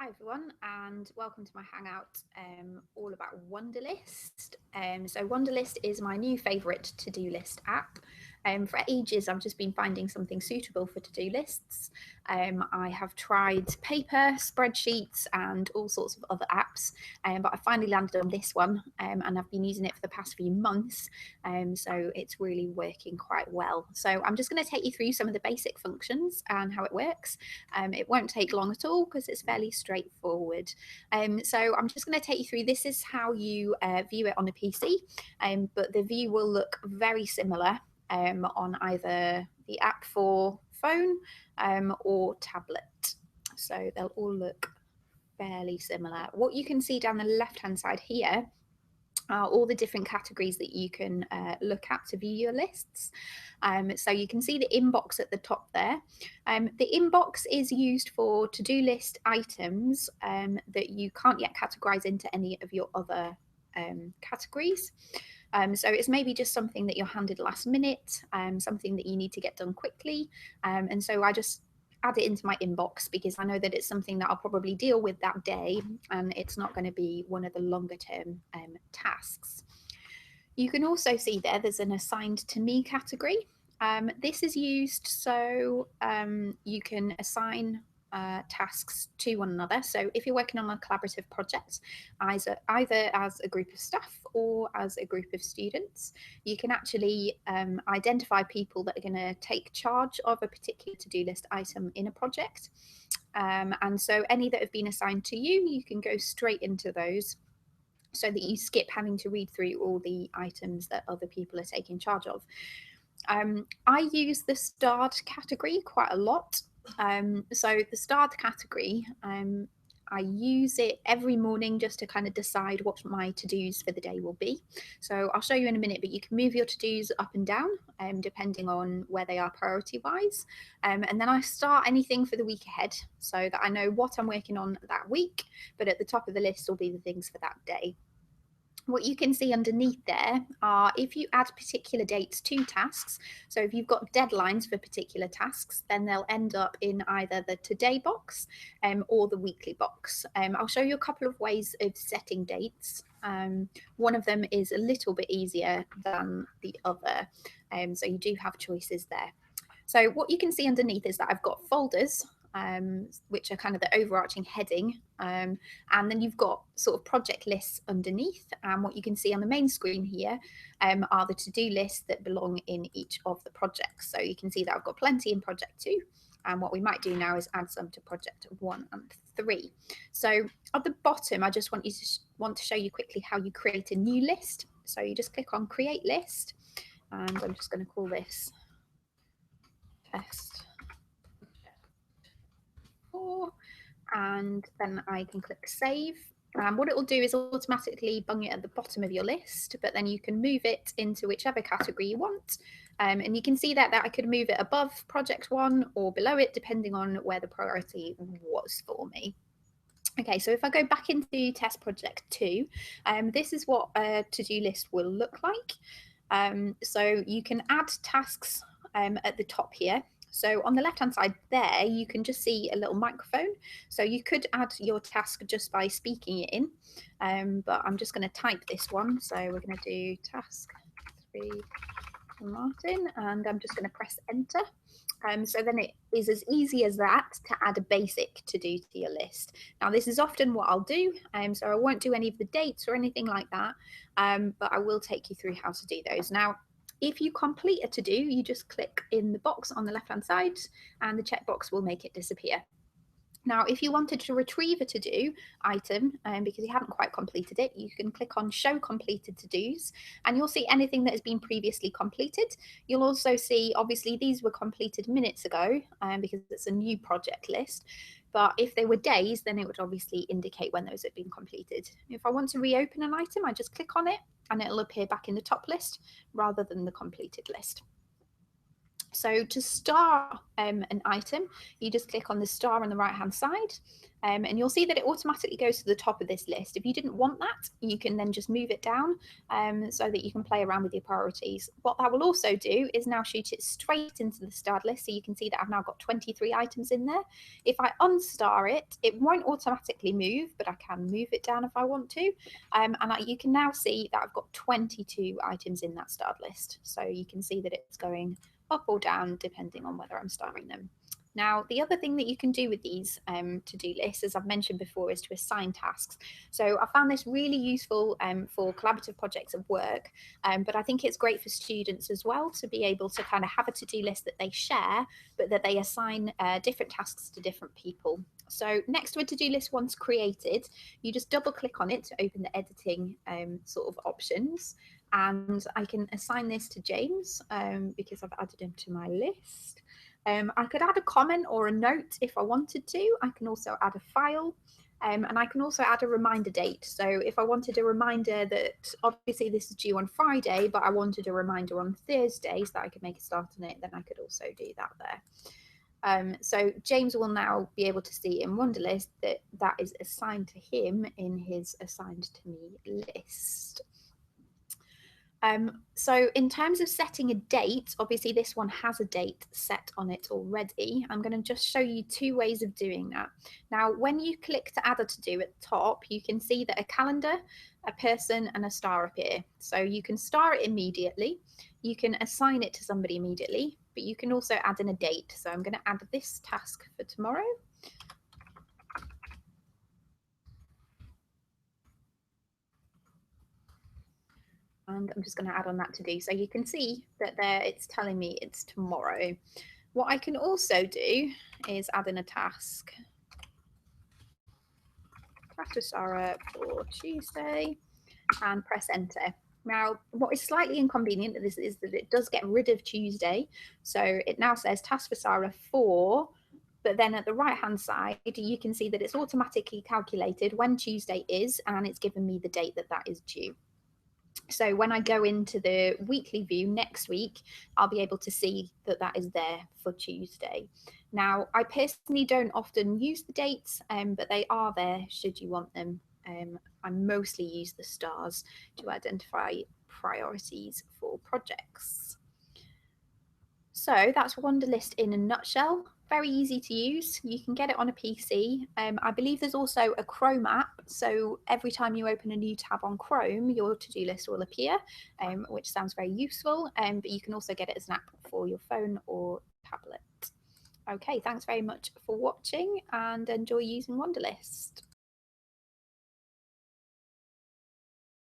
Hi everyone, and welcome to my hangout all about Wunderlist. So Wunderlist is my new favourite to-do list app. For ages, I've just been finding something suitable for to-do lists. I have tried paper, spreadsheets, and all sorts of other apps, but I finally landed on this one, and I've been using it for the past few months. So it's really working quite well. So I'm just going to take you through some of the basic functions and how it works. It won't take long at all because it's fairly straightforward. So I'm just going to take you through. This is how you view it on a PC, but the view will look very similar on either the app for phone or tablet. So they'll all look fairly similar. What you can see down the left hand side here are all the different categories that you can look at to view your lists. So you can see the inbox at the top there. The inbox is used for to-do list items that you can't yet categorize into any of your other categories. So it's maybe just something that you're handed last minute, something that you need to get done quickly. And so I just add it into my inbox because I know that it's something that I'll probably deal with that day and it's not going to be one of the longer term tasks. You can also see there's an assigned to me category. This is used so you can assign tasks to one another. So if you're working on a collaborative project, either as a group of staff or as a group of students, you can actually identify people that are going to take charge of a particular to-do list item in a project. And so any that have been assigned to you, you can go straight into those so that you skip having to read through all the items that other people are taking charge of. I use the starred category quite a lot. So the starred category, I use it every morning just to kind of decide what my to-dos for the day will be. So I'll show you in a minute, but you can move your to-dos up and down depending on where they are priority-wise. And then I start anything for the week ahead so that I know what I'm working on that week, but at the top of the list will be the things for that day. What you can see underneath there are if you add particular dates to tasks. So if you've got deadlines for particular tasks, then they'll end up in either the today box or the weekly box. I'll show you a couple of ways of setting dates. One of them is a little bit easier than the other. So you do have choices there. So what you can see underneath is that I've got folders, which are kind of the overarching heading. And then you've got sort of project lists underneath. And what you can see on the main screen here are the to-do lists that belong in each of the projects. So you can see that I've got plenty in project 2. And what we might do now is add some to project 1 and 3. So at the bottom, I just want to show you quickly how you create a new list. So you just click on create list. And I'm just going to call this test 4, and then I can click save. What it will do is automatically bung it at the bottom of your list, but then you can move it into whichever category you want. And you can see that I could move it above project 1 or below it, depending on where the priority was for me. Okay, so if I go back into test project 2, this is what a to-do list will look like. So you can add tasks at the top here. So on the left-hand side there, you can just see a little microphone. So you could add your task just by speaking it in, but I'm just going to type this one. So we're going to do task 3 for Martin, and I'm just going to press enter. So then it is as easy as that to add a basic to do to your list. Now this is often what I'll do, so I won't do any of the dates or anything like that, but I will take you through how to do those. Now, if you complete a to-do, you just click in the box on the left-hand side and the checkbox will make it disappear. Now, if you wanted to retrieve a to-do item because you haven't quite completed it, you can click on Show Completed To-Dos and you'll see anything that has been previously completed. You'll also see, obviously, these were completed minutes ago because it's a new project list. But if they were days, then it would obviously indicate when those had been completed. If I want to reopen an item, I just click on it and it'll appear back in the top list rather than the completed list. So to star an item, you just click on the star on the right hand side, and you'll see that it automatically goes to the top of this list. If you didn't want that, you can then just move it down so that you can play around with your priorities. What that will also do is now shoot it straight into the starred list, so you can see that I've now got 23 items in there. If I unstar it, it won't automatically move, but I can move it down if I want to. And you can now see that I've got 22 items in that starred list. So you can see that it's going up or down depending on whether I'm starring them. Now, the other thing that you can do with these to-do lists, as I've mentioned before, is to assign tasks. So I found this really useful for collaborative projects at work, but I think it's great for students as well to be able to kind of have a to-do list that they share, but that they assign different tasks to different people. So next to a to-do list once created, you just double click on it to open the editing sort of options. And I can assign this to James because I've added him to my list. I could add a comment or a note if I wanted to. I can also add a file. And I can also add a reminder date. So if I wanted a reminder that obviously this is due on Friday, but I wanted a reminder on Thursday so that I could make a start on it, then I could also do that there. So James will now be able to see in Wunderlist that that is assigned to him in his assigned to me list. So in terms of setting a date, obviously this one has a date set on it already. I'm going to just show you two ways of doing that. Now, when you click to add a to-do at the top, you can see that a calendar, a person and a star appear. So you can star it immediately. You can assign it to somebody immediately, but you can also add in a date. So I'm going to add this task for tomorrow. And I'm just going to add on that to do. So you can see that there it's telling me it's tomorrow. What I can also do is add in a task. Task to Sarah for Tuesday and press enter. Now, what is slightly inconvenient is that it does get rid of Tuesday. So it now says task for Sarah for, but then at the right hand side, you can see that it's automatically calculated when Tuesday is, and it's given me the date that that is due. So when I go into the weekly view next week, I'll be able to see that that is there for Tuesday. Now, I personally don't often use the dates, but they are there should you want them. I mostly use the stars to identify priorities for projects. So that's Wunderlist in a nutshell. Very easy to use. You can get it on a PC. I believe there's also a Chrome app. So every time you open a new tab on Chrome, your to-do list will appear, which sounds very useful. But you can also get it as an app for your phone or tablet. Okay, thanks very much for watching and enjoy using Wunderlist.